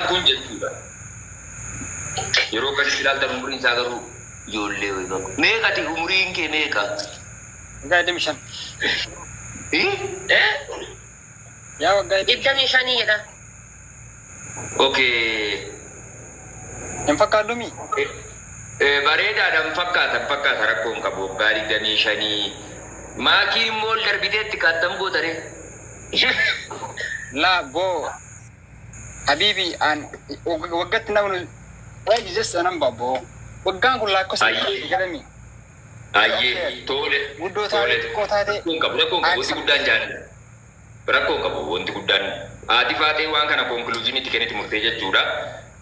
kun jechuudha. Yeroo kasi ilaalta umuriin isaa garuu ijoollee wayii meeqati umuriin kee meeqa? Gaadhi mishan. Yaa waggaa ibdamii shanii jedha. Okay. Hin fakkaatu mi? Bareedaadhaan fakkaata rakkoon qabu waggaa 25. Maakii immoo darbiteetti kaattam gootare. La bo Habibi an waggaatti namni Jesus anan babo waggaan kun lakkoofsa jedhami. Ayyee tole. Guddoo taate xiqqoo taate. Rakkoon qabu wanti guddaan jaalladha. Rakkoon qabu wanti guddaan haati faatee waan kana konkuluuziinitti kennitti murtee jechuudha.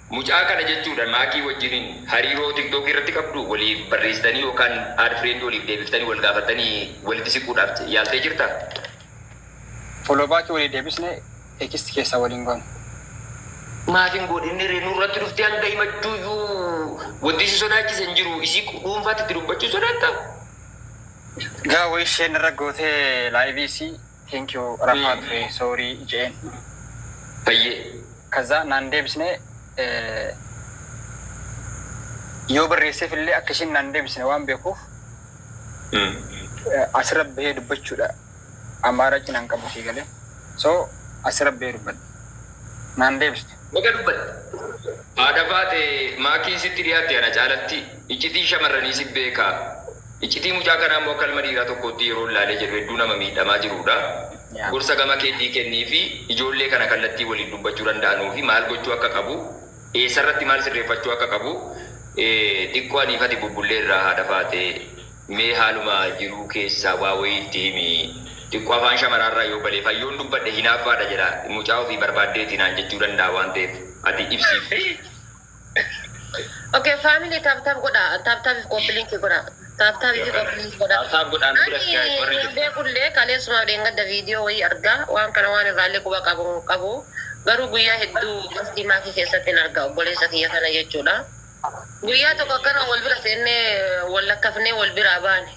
Mucaa kana jechuudha maakii wajjiniin hariiroo TikTok irratti qabdu waliif barreessitanii yookaan aad friend waliif deebiftanii wal gaafatanii walitti siquudhaaf yaaltee jirta. Follow back waliif deebisne text keessa waliin goon. Maatiin godhinni reenuu irratti dhuftee hanga himachuuyyuu wanti si sodaachise hin jiru isii dhuunfaatti itti dubbachuu sodaattaa. Gaawwa isheen irra gootee laayivii thank you rafaa ture sorry jeen. Fayyee. Kaza naan deebisne yoo barreesseef illee akka isheen naan deebisne waan beekuuf asirra bahee dubbachuudha. Amaara cinaan qabu sii galee so asirra bahee dubbadha. Naan deebiste. Baga dubbadha. Haadha baate maakii sitti dhiyaatte ana caalatti iccitii shamarranii si beekaa. Iccitii mucaa kanaa immoo kalma dhiiraa tokkotti yeroo ilaalee jiru hedduu nama miidhamaa jirudha. Gorsa gama keetii kennii fi ijoollee kana kallattii waliin dubbachuu danda'anuu fi maal gochuu akka qabu eessarratti maal sirreeffachuu akka qabu xiqqoo aniifati bubbullee irraa haadha baate mee haaluma jiruu keessaa waa wayiitti himi. Xiqqoo afaan shamaraarraa yoo balee fayyoon dubbadhe hinaaffaadha jedha mucaa ofii barbaaddeetii naan jechuu danda'a waan ta'eef ati ibsiif. Okay, family tap godha. Tap complete godha. Tap complete godha. Tap godhaan Ani kulle kale suma denga da video way arga waan kana waan irraalee quba qabu garuu guyyaa hedduu qasdi maakii keessatti arga obboleessa kiyya kana jechuudha. Guyyaa tokko akkana wal bira seennee wal lakkafnee wal bira baane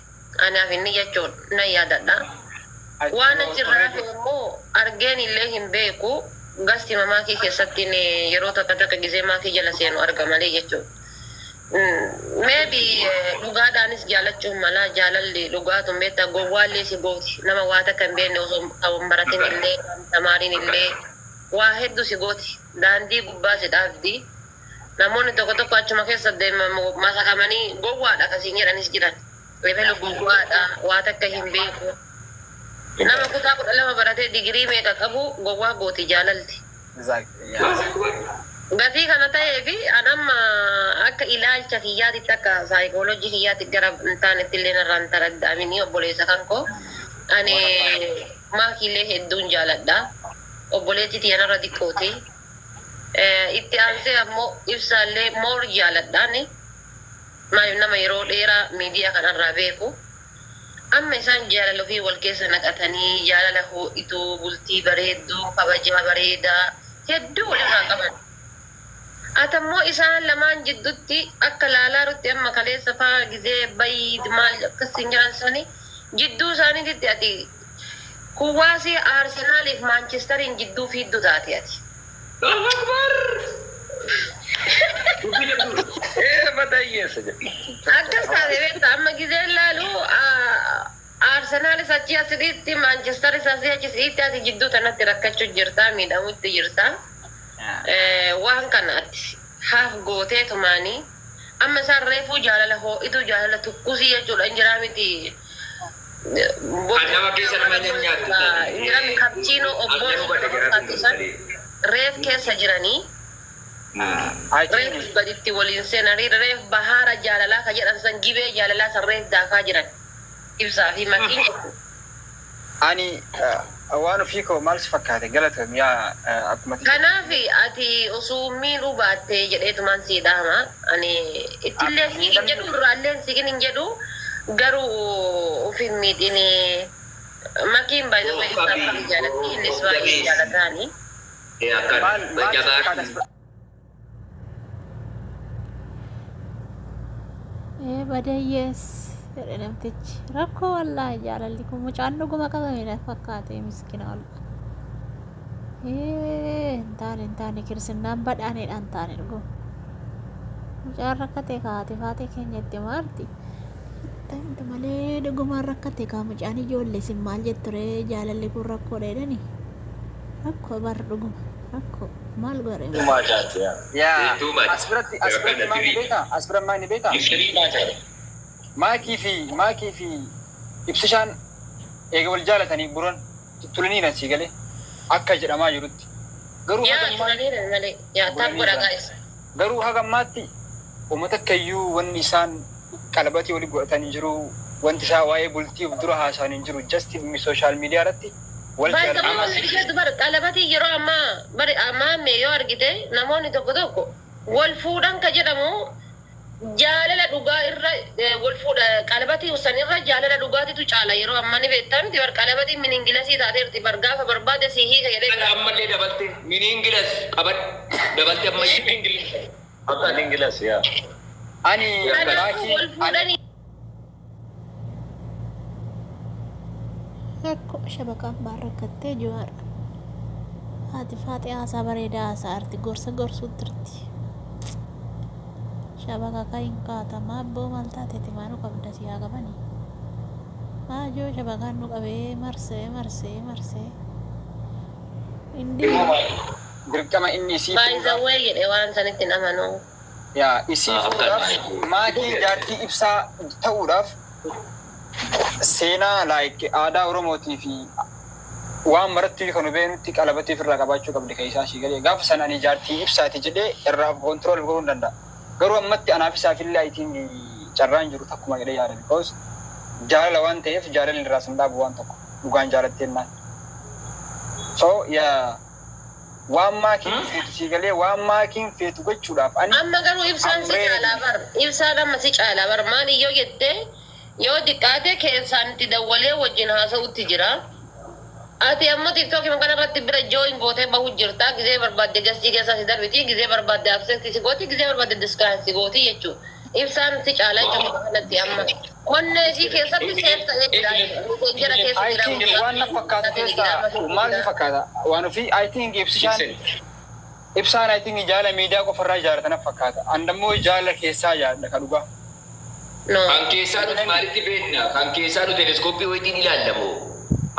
anaaf inni jechuudha na yaadadha. Waan achirraa immoo argeen illee hin beeku gasti maakii keessatti yeroo takka gisee maakii jala seenu arga malee jechuudha. Maybe dhugaadhaanis jaalachuun mala jaalalli dhugaatun beektaa gowwaallee si gooti nama waa takka hin beekne osoo kan baratin illee tamaariin illee waa hedduu si gooti daandii gubbaa si dhaabdi namoonni tokko achuma keessa masakamanii gowwaadha akkasiin jedhanis jiran level gowwaadha waa takka hin beeku nama kutaa 12 baratee digirii meeqa qabu gowwaa gooti jaalalti. Gatii kana ta'ee fi anamma akka ilaalcha kiyyaatitti akka saayikooloojii kiyyaatti gara intaanetti illee narraan taraddaamini obboleessa kan koo ani maakiilee hedduun jaaladha. Obboleetti tiyanarra xiqqooti. Itti aansee ammoo ibsaallee moor jaaladhaani. Nama yeroo dheeraa miidiyaa kanarraa beeku. Amma isaan jaalala ofii wal keessa naqatanii jaalala ho'ituu bultii bareedduu kabajaa bareedaa hedduu walirraa qaban. Atammoo isaan lamaan jidduutti akka laalaarutti amma kaleessa faa gizee bayii maal akkasiin jiran sani jidduu isaaniitti ati kuwaasii Arsenaaliif Maanchesteriin jidduu fiidduu taate ati. Akkas taate beekta amma gizeen laalu Arsenaalis achi asiriitti Maanchesteris asii achisiitti ati jidduu tanatti rakkachuu jirta miidhamuutti jirta. Waan kanatti haaf gootee tumaanii amma isaan reefuu jaalala ho'ituu jaalala tukkusii jechuudha injiraa miti. Nama keessa nama nyaatu. Injiraan kapchiinoo obboon reef keessa jiranii. Reef gaditti waliin seenanii reef bahaara jaalalaa ka jedhan san gibee jaalalaa san reef daakaa jiran ibsaa fi makiin jechuudha. Ani waan ofii koo maal si fakkaate galatoom yaa akkuma kanaaf ati osoo miidhuu baattee jedheetumaan sii dhaama ani ittillee hin jedhu duraallee sikin hin jedhu garuu ofin miidhini makiin baay'ee baay'ee jaalatti innis baay'ee jaalataani. Badayyees jedhe namtichi rakkoo wallaahi jaalalli kun mucaan dhuguma qabame na fakkaate miskina wallaahi Hin taane kirsinnaan badhaadheedhaan taane dhugu. Mucaan rakkate kaate faate keenyatti maarti. Tanti malee dhugumaan rakkate kaa mucaan ijoollee sin maal jetture jaalalli kun rakkoo dheedhani. Rakkoo bar dhuguma rakkoo maal gore. Yaa asbiratti maal beeka? Maakii fi ibsishaan eega wal jaalatanii buran tulanii nasii galee akka jedhamaa jirutti. Garuu hagammaatti uummata kayyuu wanni isaan qalbatii walii godhatanii jiru wanti isaa waa'ee bultii of dura haasa'anii jiru just social media irratti wal jaallatanii. Qalbatii yeroo ammaa yoo argite namoonni tokko wal fuudhan ka jedhamu jaalala dhugaa irra wal fuudha qalbatii san irra jaalala dhugaatitu caala yeroo ammaa ni beektan bar qalbatii miningilasii taateerti bar gaafa barbaade si hiika jedhee ammallee dabalte miningilas qaban dabalte ammallee miningilas akka miningilas yaa ani wal fuudhanii Rakko shabakaan baan rakkattee jiwaadha. Haati faate haasaa bareedaa haasaa arti gorsa gorsuu turti. Shabaka kain kaata mabboo maal taateeti maanu qabda si haa qabanii. Maajoo shabakaan nu qabee marsee. Indi dirqama inni isii baay'ee jedhe waan sanitti namanuu. Yaa isii fuudhaaf maatii jaartii ibsaa ta'uudhaaf seenaa like aadaa Oromootii fi waan maratti kan hubeenutti qalabatiif irraa qabaachuu qabdi kan isaa galee gaafa sana ani jaartii ibsaati jedhee irraa kontirool gochuu hin danda'a. Garuu ammatti anaaf isaafillee ayitiin carraan jiru takkuma jedhee yaada because jaalala waan ta'eef jaalalli irraa sin dhaabu waan tokko dhugaan jaalattee naan. So waan maakiin feetu si galee waan maakiin feetu gochuudhaaf ani amma garuu ibsaan si caalaa bar ibsaan amma si caalaa bar maal iyyoo jettee yoo diqqaate keessaan itti dawwalee wajjin haasa'utti jira. Ati amma TikTok kan irratti bira join gootee bahu jirta gizee barbaadde gastii keessa si darbiti gizee barbaadde absenti si gooti gizee barbaadde diskaan si gooti jechuudha. Ibsaan si caalaa jechuudha kanatti amma. Qonna isii keessatti seef ta'ee jira keessa jira. Waan na fakkaata keessa maal si fakkaata waan ofii I think ibsaan I think jaala miidiyaa qofarraa jaalatan fakkaata. Andammoo jaala keessaa jaalladha kan dhugaa. Kan keessaa nuti maalitti beekna? Kan keessaa nuti teleskooppii wayitiin ilaallamu.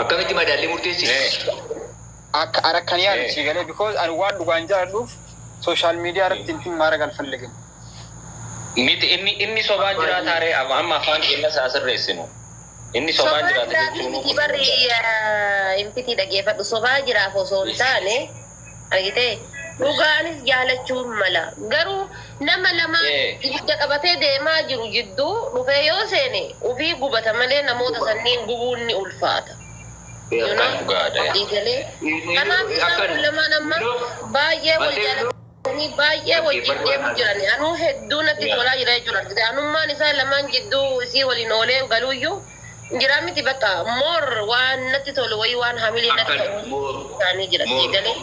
Akkamitti madaallee murteessina? Akka arakkanii yaadu si galee because ani waan dhugaan jaalladhuuf social media irratti hin maara galfallegin. Inni sobaa jiraata ree amma afaan keenya isaa sirreessinu. Inni sobaa jiraata jechuun. Barri infitii dhageeffadhu sobaa jiraaf osoo hin taane argitee dhugaanis jaalachuun mala garuu nama lama ibidda qabatee deemaa jiru jidduu dhufee yoo seene ofii gubata malee namoota sanniin gubuun ni ulfaata. Kanaaf isaan lamaan amma baay'ee wal jaalatanii baay'ee wajjin deemu jiran anuu hedduu natti tolaa jira jechuudha. Anummaan isaa lamaan jidduu isii waliin oolee galuuyyuu jira miti bakka moor waan natti tolu wayii waan hamilee natti tolu isaanii jira sii galee.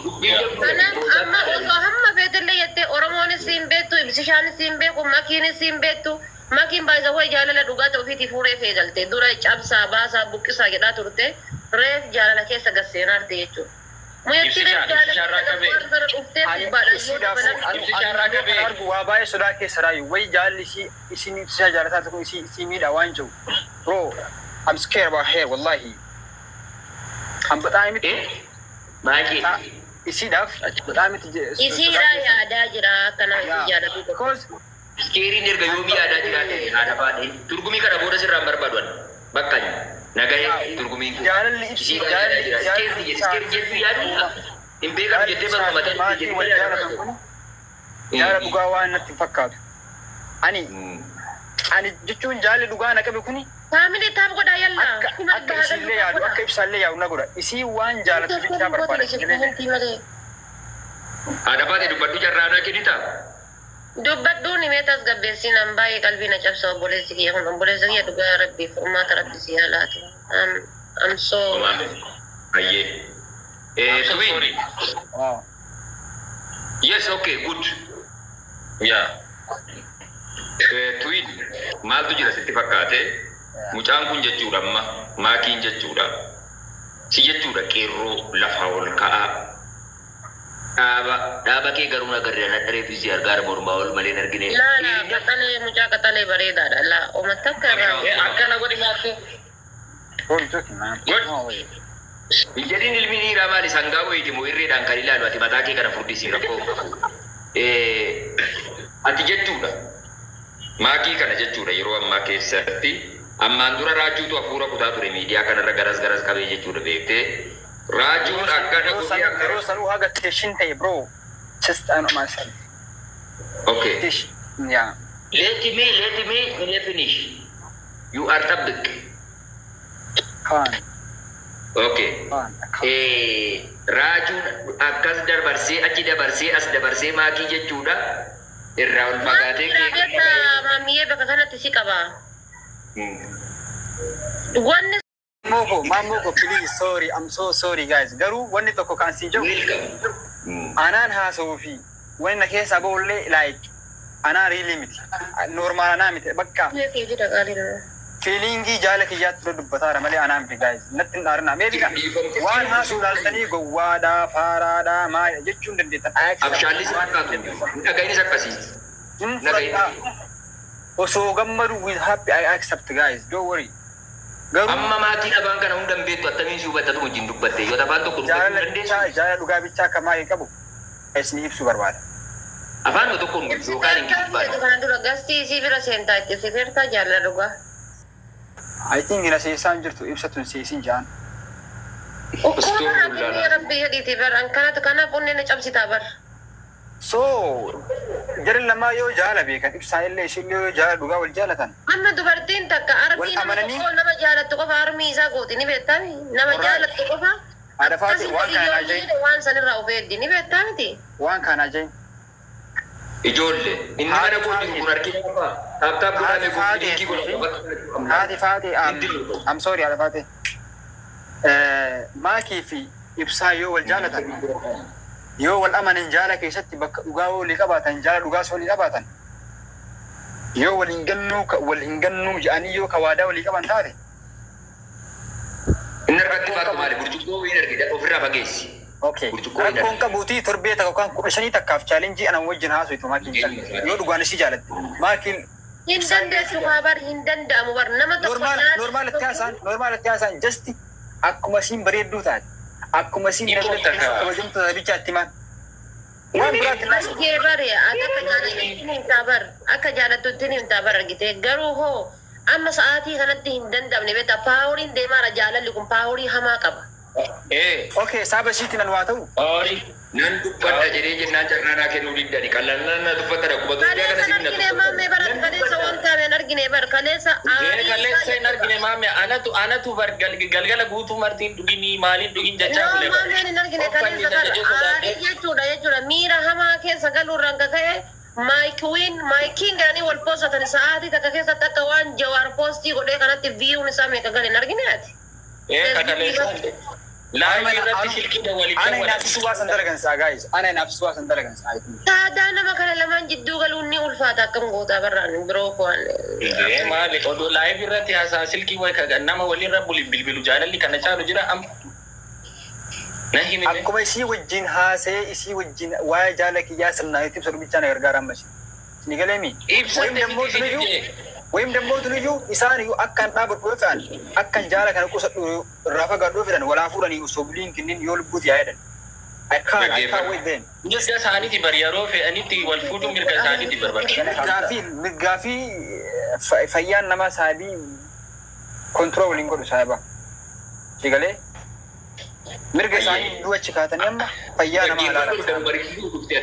Kanaaf amma osoo hamma feetillee jettee Oromoonis siin beektu ibsishaanis siin beeku makiinis siin beektu. Makiin baay'isa wayi jaalala dhugaata ofiitii fuuree feegalte dura cabsaa baasaa buqqisaa jedhaa turte reef jaalala keessa gasseenaa arte jechuudha. Muyatti reef jaalala dhuftee argu waa baay'ee sodaa keessa raayu wayi jaalli isin ibsisaa jaalataa tokko isii miidhaa waan jiru. Bro, I'm scared about her wallahi. Bexaam miti isiidhaaf bexaam miti isiidhaa yaadaa jira akkana isii jaalatu because Iskeeriin erga yoomii yaadaa jiraate haadha baadhee turgumii kana booda sirraan barbaaduan bakka nagahee turgumiin jaalalli ibsi iskeerii jechuun yaadudha. Hin beekamu jettee barbaadatan jettee yaadudha. Jaala dhugaa waan natti fakkaatu. Ani jechuun jaalli dhugaa na qabe kuni faamilii taaf godhaa yalla. Akka isillee yaadu akka ibsaallee yaadu na godha. Isii waan jaalatu bichaa barbaada. Haadha baatee dubbadhu carraanaa kennitaa? Dubbadhuun meetas gabbeessiin an baay'ee qalbii na cabsa obboleessi kiyya kun obboleessi kiyya dhugaa rabbiif uummata rabbi si haalaati. I'm so ayyee. Twin. Yes, okay, good. Yeah. Twin. Maaltu jira sitti fakkaate? Mucaan kun jechuudha amma maakiin jechuudha. Si jechuudha qeerroo lafa ol ka'aa Dhaaba kee garuu nagarree na dheereeffisi argaara mormaa ol malee argine. Lala, katale mucaa katale bareedaadha. La, uummatatti Akkana godhi maatte. Ijjadiin ilmi dhiiraa maali sangaa wayiti moo irreedhaan kan ilaalu ati mataa kee kana furdisii rakkoo. Ati jechuudha. Maakii kana jechuudha yeroo ammaa keessatti ammaan dura raajuutu hafuura kutaa ture miidiyaa kanarra garas qabee jechuudha beektee. Rajuun akkana yeroo sanuu haga teeshin ta'e bro. Just on myself. Okay. Yeah. Let me finish. You are tabik. Khan. Okay. Rajuun akkas dabarsee achi dabarsee as dabarsee maakii jechuudha. Irraa ol fagaatee kee. Maamiyee bakka kanatti si qaba. Wanni Mamoko, please, sorry, I'm so sorry, guys. Garu, when it took can see you. Anan has Sophie. When the case about like, Anna really limit. Normal anamit, Baka. Feeling Jalaki Yat to Batara Malay Anampi, guys. Nothing Arna. Maybe one has to go Wada, Farada, Maya, Jitun, the actually, again is a passage. Also, Gammaru will happy. I accept, guys. Don't worry. Amma maatiin abaan kana hundan beektu attamiin si hubattatu wajjin dubbatte yoo taphaan tokko dubbachuu dandeessu. Jaala dhugaa bichaa kamaa hin qabu. Isni ibsu barbaada. Afaan tokko yookaan hin dubbanne. Kana dura gastii isii bira seentaa itti sifeertaa jaala dhugaa. I think ina seesaan jirtu ibsatuun seesiin jaan. Ukkuma hakiimii rabbii hedhiiti bar kanatu kanaaf onnee na cabsitaa bar. So, jarin lamaa yoo jaala beekan ibsaa illee isin yoo jaala dhugaa wal jaalatan. Amma dubartiin takka arbii nama jaalattu qofa armii isaa gooti ni beektaa nama jaalattu qofa. Ada faati waan kana ajaa'in. Waan sanirraa of eegdi ni beektaa miti. Waan kana ajaa'in. Ijoollee inni mana kooti kun argina qofa. Taaptaap godhame kooti kun Faati I'm sorry ada faati. Maakii fi ibsaa yoo wal jaalatan. Yoo wal amanan jaala keessatti bakka dhugaa walii qabaatan jaala dhugaa walii qabaatan yoo wal hin gannu jedhanii yoo kawaadaa walii qaban taate inni irratti baatu maali burcuqqoo wayii argida ofirraa fageessi. Okay. Rakkoon qabuutii torbee takka yookaan 15 takkaaf chaalenjii anan wajjin haasawtu maakiin yoo dhugaan ishii jaalatte maakiin hin dandeessu bar hin danda'amu bar nama tokko normaalatti haasaan just akkuma isiin bareedduu taate. Akkuma siin kabajamtu bichaatti maan. Waan biraatti naasuu. Akka jaalattutti ni bar argite garuu hoo amma sa'aatii kanatti hin danda'amne beektaa paawuriin deemaara jaalalli kun paawurii hamaa qaba. Okay, saaba ishiitti nan waa ta'u. Nan dubbadha jedhee jennaan carraanaa kennuu diddani qal'annaan na dubbadha dhaqubatu biyya kana siin argine maammee bara kaleessa waan taa'een argine bar kaleessa kaleessa hin argine maammee anatu bar galgala guutuu martiin dhugini maaliin dhugin jechaa bule maammeen hin argine kaleessa bar aarii jechuudha miira hamaa keessa galuurraan kaka'e maayikiin gaanii wal poosatan sa'aatii takka keessatti akka waan jawaar poostii godhee kanatti viiyuun isaa meeqa gal hin argine ati. Ana inaafisuwaa san dalagansaa guys. Ana inaafisuwaa san dalagansaa. Taadaa nama kana lamaan jidduu galuun ni ulfaata akkam gootaa barraan biroo kuwaan. Maali odoo laayif irratti haasaa silkii wayi nama walirra bilbilu jaalalli kana caalu jira am. Akkuma isii wajjin haasee isii wajjin waa'ee jaala kiyyaa sirnaa itti ibsa dubbichaa na gargaaraan mashi. Ni galeemi. Wayim dammoo tuliyyuu isaan iyyuu akkan dhaabatu dhufan akkan jaala kana qusadhu irraa fagaadhuu fidan walaa fuudhanii osoo biliin kinniin yoo lubbuuti yaa jedhan. I can't wait then. Mirga isaaniiti bar yeroo fe'anitti wal fuudhuun mirga isaaniiti barbaada. Mirgaa fi fayyaan namaa saabii kontiroo waliin godhu saayibaa. Sigalee mirga isaanii du'achi kaatanii amma fayyaa namaa ilaala.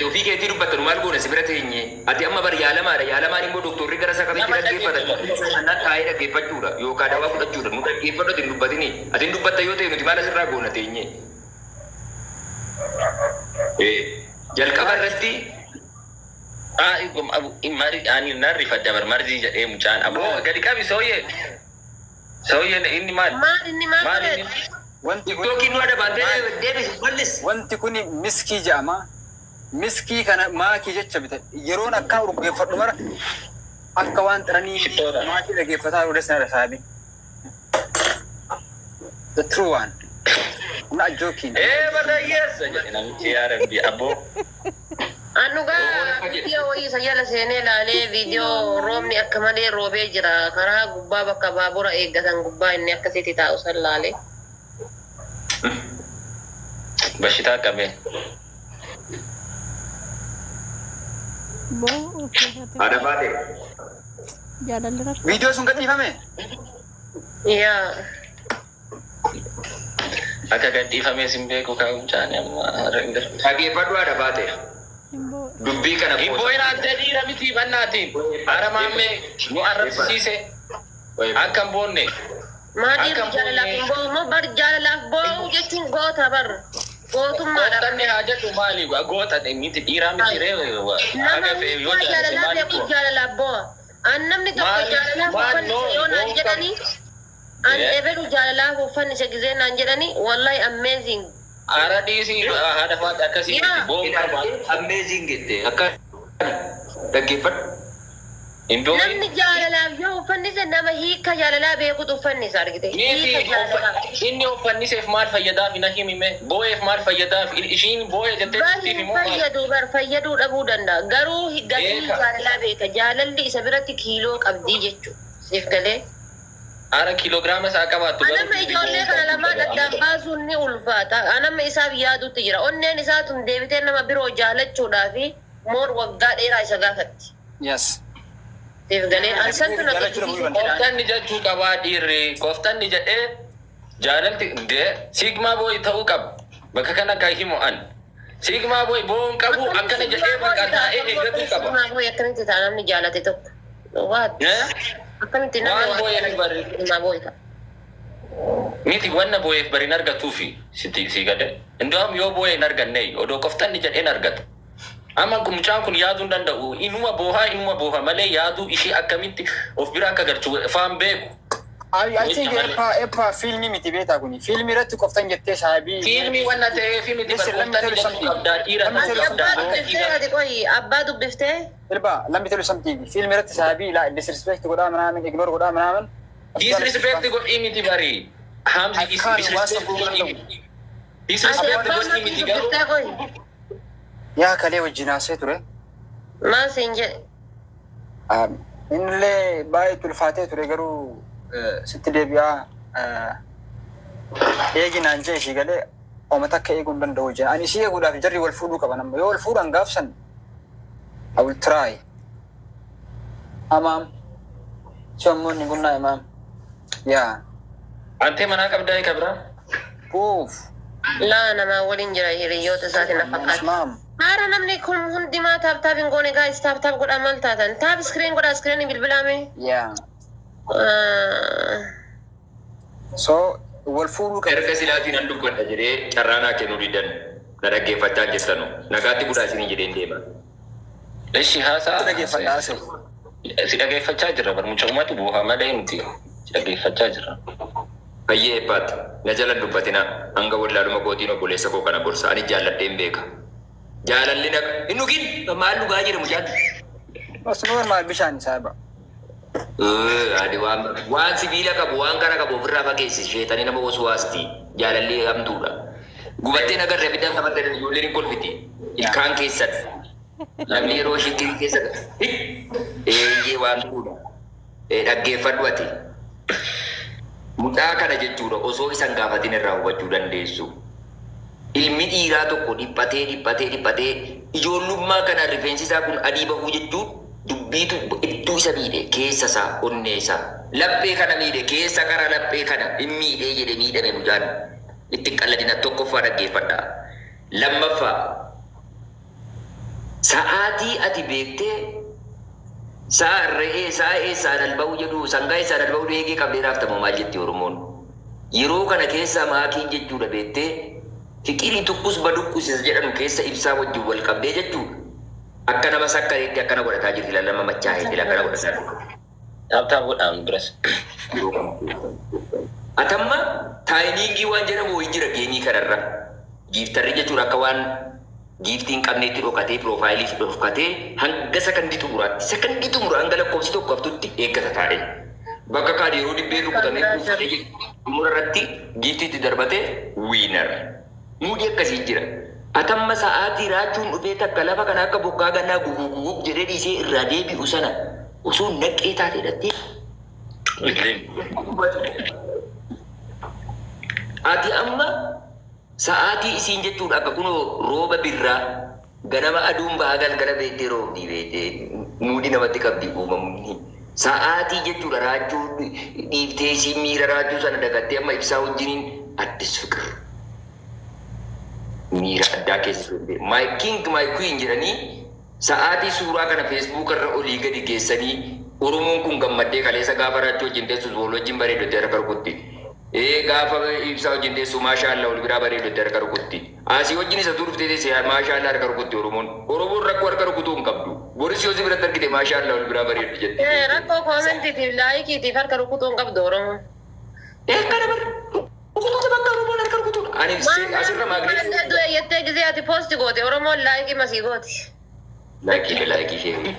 Ofii keetii dubbatanu maal goone sibira teenye ati amma bar yaalamaan immoo doktorri gara isa kamitti dhaggeeffatan sannan taa'ee dhaggeeffachuudha yookaan dawaa fudhachuudha nu dhaggeeffadhu ati hin dubbatini ati hin dubbatta yoo ta'e nuti maal asirraa goona teenye. Jalqaba irratti ani narri fadda bar marzii jedhee mucaan aboo gadi qabi sooyyeen inni maal Wanti kun miskii jedhama. Miskii kana maakii jecha bita. Yeroon akka urgeeffadhu mara akka waan xiranii maakii dhaggeeffataa odeessan irra saabi. The true one. Na joking. Bada yes. Namichi ya Rabbi abbo. Anuga video wayii sayyala seenee laalee video roobni akka malee roobee jira karaa gubbaa bakka baabura eeggatan gubbaa inni akkasitti taa'u san laalee. Bashita qabe. Ada baate. Jaalalli rakkoo. Video sun gadhiifame? Yaa. Akka gadhiifame sin beeku kaa'u chaane amma rindir. Dhageeffadhu ada baate. Dubbii kana Imbo ina jadira miti bannaatiin. Ara maamme nu arrabsiise. Akka boonne. Maadii jaalalaaf boo bar jaalalaaf boo jechuun goota bar. Gootummaadha. Gootanne haajatu maali? Goota miti dhiiraa miti ree. Nama jaalalaaf jaalalaaf boo. Namni tokko jaalalaaf uffanni yoo naan jedhanii. An ebelu jaalalaaf uffanni isa gizee naan jedhanii wallahi amazing. Ara diisi haadha faata akkasii boom barbaadu. Amazing gette akka dhaggeeffadhu. Namni jaalalaaf yoo uffanni isa nama hiika jaalalaa beekutu uffanni isa argite. Inni uffanniseef maal fayyadaaf hin himime boo'eef maal fayyadaaf ishiin boo'e jettee fayyadu bar fayyaduu dhabuu danda'a garuu gatii jaalalaa beeka jaalalli isa biratti kiiloo qabdii jechuudha siif galee. Ara kiloogiraama isaa qabaattu. Anama ijoollee kana lamaan addaan baasuun ni ulfaata. Anama isaaf yaadutti jira. Onneen isaa tun deebitee nama biroo jaalachuudhaa fi moor waggaa dheeraa isa gaafatti. Yes. Siif galee ansantu na Koftanni jechuu qabaa dhiirri. Koftanni jedhee jaalalti sigmaa boo'i ta'uu qaba. Bakka kana kan himu an. Sigmaa boo'i boo'uun qabu akkana jedhee bakka taa'ee eeggatuu qaba. Sigmaa boo'i akkamitti ta'a namni jaalate tokko. Akkamitti waan boo'eef bari. Sigmaa boo'i ta'a. Miti wanna boo'eef bari hin argatuufi si gade. Indoom yoo boo'e hin arganne odoo koftanni jedhee hin argatu. Amma mucaan kun yaaduu hin danda'u. Inuma booha malee yaaduu ishee akkamitti of bira akka galchu faan beeku. I think epa filmi miti beeta kuni. Filmi irratti koftan jettee saabii. Filmi wanna ta'ee filmi Listen, let me tell you something. Abbaa dubbiftee? Ilba, let me tell you something. Filmi irratti saabii la disrespect godhaa manaamin, ignore godhaa manaamin. Disrespect godhii miti bari. Hamzi disrespect godhii. Disrespect godhii miti garuu. Yaa kalee wajjin haasee ture. Maal siin jedhe? Innillee baay'ee tulfaatee ture garuu sitti deebi'aa eeginaan jee ishii galee oomata akka eeguu hin danda'u jee. Ani ishii eeguudhaaf jarri wal fuudhuu qaban amma yoo wal fuudhan gaafsan I will try. Amaam. Sommoonni gunnaa imaam. Yaa. Antee manaa qabdaa kabira? Uuf. Laa namaa waliin jira hiriyoota isaatiin na fakkaata. Maam. Haara namni kun hundimaa taaptaap hin goone gaayis taaptaap godhaa maal taatan? Taap iskiriin godhaa iskiriin bilbilaame? Yaa. So wal fuudhuu qabu. Erga silaatiin an dubbadha jedhee carraanaa kennuu didan na dhaggeeffachaa jirtanu nagaatti guddaa isinii jedheen deema. Eshi haasaa. Dhaggeeffadhaa haasa'e. Si dhaggeeffachaa jirra barmuchummaatu buuhaa malee nuti si dhaggeeffachaa jirra. Fayyee eebbaatti na jala dubbatina hanga wallaaluma kootiin obboleessa koo kana gorsa ani jaalladheen beeka. Jaalalli na hin dhugin maal dhugaa jira mucaan. Osuma maal bishaan isaa ba. Adi waan sibiila qabu waan kana qabu ofirraa fageessi sheetanii nama osoo haasti jaalalli hamtuudha. Gubattee nagarra abidaan qabattee ijoolleen hin kolfiti. Ilkaan keessan namni yeroo shikkirii keessa eeyyee waan tuudha. Dhaggeeffadhu ati. Mucaa kana jechuudha osoo isan gaafatin irraa hubachuu dandeessu. Ilmi dhiiraa tokko dhiphatee ijoollummaa kana rifeensi isaa kun adii bahuu jechuun dubbiitu iddoo isa miidhe keessa isaa onnee isaa laphee kana miidhe keessa kara laphee kana hin miidhee jedhe miidhame mucaan itti qalladina tokkoffaa dhaggeeffadhaa. Lammaffaa sa'aatii ati beektee sa'a re'ee sa'a eessaan alba'uu jedhu sangaa eessaan alba'uu eegee qabdee raaftamu maal jetti Oromoon. Yeroo kana keessa maakiin jechuudha beektee fiqirii tukkus badukkus isa jedhamu keessa ibsaa wajjin wal qabdee jechuudha. Akka nama sakkareetti akkana godhataa jirti lallama machaa'ee akkana godhataa jirti. Taaptaap godhaan biras. Atamma taayiniingii waan jedhamu wayii jira geenii kanarra. Giiftarri jechuudha akka waan giiftii hin qabneetti dhokatee piroofaayilii dhokatee hanga sakandii xumuraatti sakandii xumura hanga lakkoofsi tokko haftutti eeggata taa'e. bakka kaadhi yeroo dhibbee rukutamee kuufatee murarratti giiftiitti darbatee wiinar. Muudii akkasii jira. Atamma sa'aatii raachuun dhufee takka lafa kana akka bokkaa gannaa guguguguuf jedhee dhiisee irraa deebi'u sana osoo naqee taatee dhattee. Ati amma sa'aatii isiin jechuudha akka kunoo rooba birraa ganama aduun bahaa galgala beektee roobdii beektee muudii namatti qabdi uumamni. Sa'aatii jechuudha raachuu dhiiftee isiin miira raachuu sana dagattee amma ibsaa wajjiniin addis fiqir. Miira addaa keessa my king my queen jedhanii sa'aatii suuraa kana Facebook irra olii gadi geessanii Oromoon kun gammaddee kaleessa gaafa raachuu wajjin teessus wal wajjin bareedotti harka rukutti. Gaafa ibsaa wajjin teessu maashaallah wal biraa bareedotti harka rukutti. Asii wajjin isa turuftee teessee maashaallah harka rukutti Oromoon. Oromoon rakkoo harka rukutuu hin qabdu. Boris yoo si biratti argite maashaallah wal biraa bareeddu jette. Rakkoo koomentiitiif laayikiitiif harka rukutuu hin qabdu Oromoon. Kana bar rukutuu bakka Oromoon harka rukutuu. Ani asirra maagneetii. Du'e jettee gisee ati poosti goote Oromoon laayikii masii gooti. Laayikii ishee.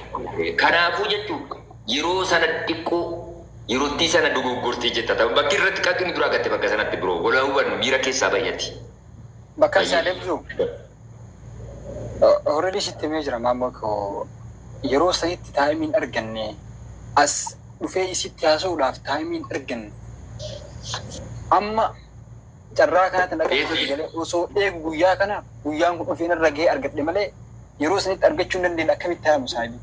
Kanaafuu jechuudha yeroo sana xiqqoo yerootti sana dogoggortee jetta ta'u bakki irratti qaqqini dura gatte bakka sanatti biroo walaa hubannu miira keessaa bayyatti. Bakka isaa deebisu. Already sitti mee jira maammoo koo yeroo sanitti taayimiin arganne as dhufee isitti haasa'uudhaaf taayimiin arganne amma carraa kanatti argachuu galee osoo eegu guyyaa kana guyyaan kun dhufeen irra gahee argadhe malee yeroo sanitti argachuu hin dandeenye akkamitti taayamu saabii.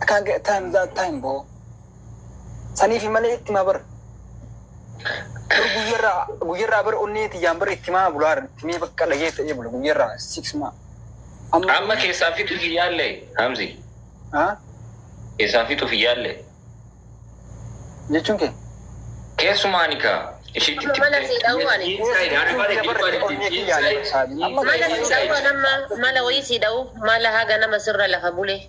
I can't get time that time, bro. Saniif malee itti maa bar. Guyyarraa bar onnee tiyyaan bar itti maa bulaa itti bakka lagee ta'ee bula guyyarraa 6 maa. Amma keessaa fitu fiyyaalle Hamzi. Keessaa fitu fiyyaalle. Jechuun kee? Keessumaani kaa. Ishitti mala siidha'uu ani. Mala wayii siidha'uu mala haga nama sirra lafa bulee.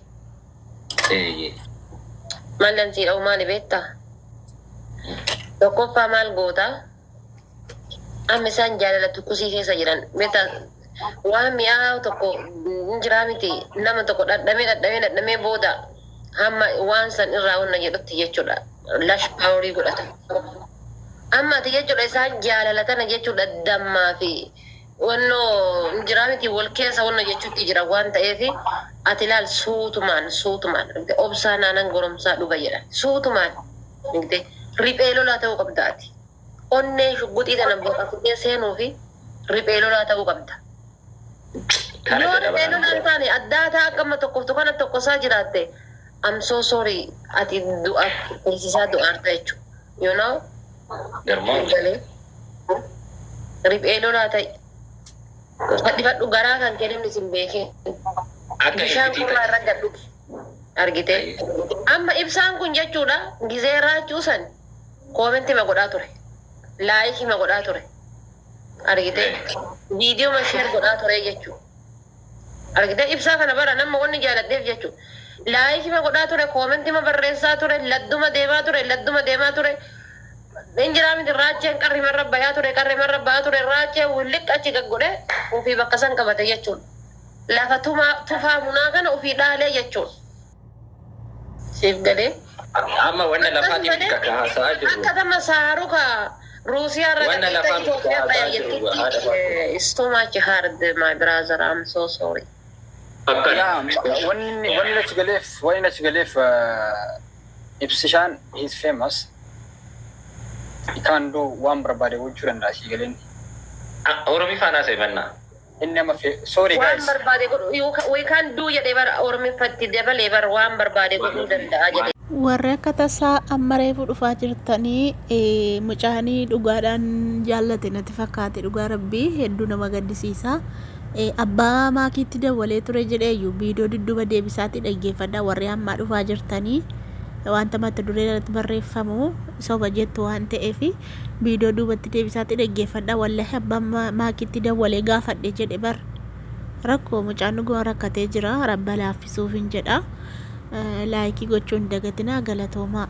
Malan siidha'uu maali beektaa? Tokkoffaa maal gootaa? Amma isaan jaalala kusii keessa jiran beektaa waan mi'aawu tokko hin jiraa miti nama tokko dhadhamee booda hamma waan san irraa honna jedhutti jechuudha. Lash paaworii godhata. Amma ati jechuudha isaan jaalalatan jechuudha dammaa fi wannoo hin jiraa miti wal keessa honna jechuutti jira waan ta'eef ati laal suutumaan obsaa naanan goromsaa dhuga jedha suutumaan riphee lolaa ta'uu qabda ati onnee shugguxii tana boqafutee seenuu fi riphee lolaa ta'uu qabda. Yoo riphee lolaan taane addaa ta'a akkama tokkoftu kana tokkosaa jiraatte I'm so sorry ati du'a teessisaa du'aarta jechuudha. You know? Riphee lolaa ta'e. Dhifadhu garaa kan kennamni sin beekee. Bishaan kurraa irra gadhu argite. Amma ibsaan kun jechuudha gizee raachuu san koomenti ma godhaa ture. Laayikii ma godhaa ture. Argite. Viidiyoo ma sheer godhaa ture jechuudha. Argite ibsaa kana bara nama wanni jaaladheef jechuudha. Laayikii ma godhaa ture, koomenti ma barreessaa ture, ladduma deemaa ture. Injira miti raacheen qarri marra bayaa ture raachee williq achi gaggodhe ofii bakka san qabate jechuudha. Lafa tufaa munaa kana ofii dhaalee jechuudha. Siif galee. Amma wanna lafaatiif kakka haasa'aa jiru. Akka tama saaruka Ruusiyaa irra gadhiita Itoophiyaa bayaa jettitti. It's too much hard my brother, I'm so sorry. Wanni achi galeef ibsishaan he's famous. He can't do one barbaade gochuu danda'a si galeen. Oromii faanaa seebanna. Inni amma sorry guys. Waan barbaade godhu we can't do jedhee bara Oromiifatti dabalee bara waan barbaade godhuu danda'a jedhee. Warri akka tasaa amma reefu dhufaa jirtanii mucaanii dhugaadhaan jaallate natti fakkaate dhugaa rabbii hedduu nama gaddisiisa. Abbaa maakiitti dawalee ture jedheeyyuu viidiyoo dudduuba deebisaatti dhaggeeffadhaa warri ammaa dhufaa jirtanii. Wanta mata duree irratti barreeffamu soba jettu waan ta'eef viidiyoo duubatti deebisaatti dhaggeeffadhaa wallahi abbaan maakiitti dawalee gaafadhe jedhe bar rakkoo mucaan dhuguma rakkatee jira rabba laaffisuuf hin jedha laayikii gochuun dagatinaa galatoomaa.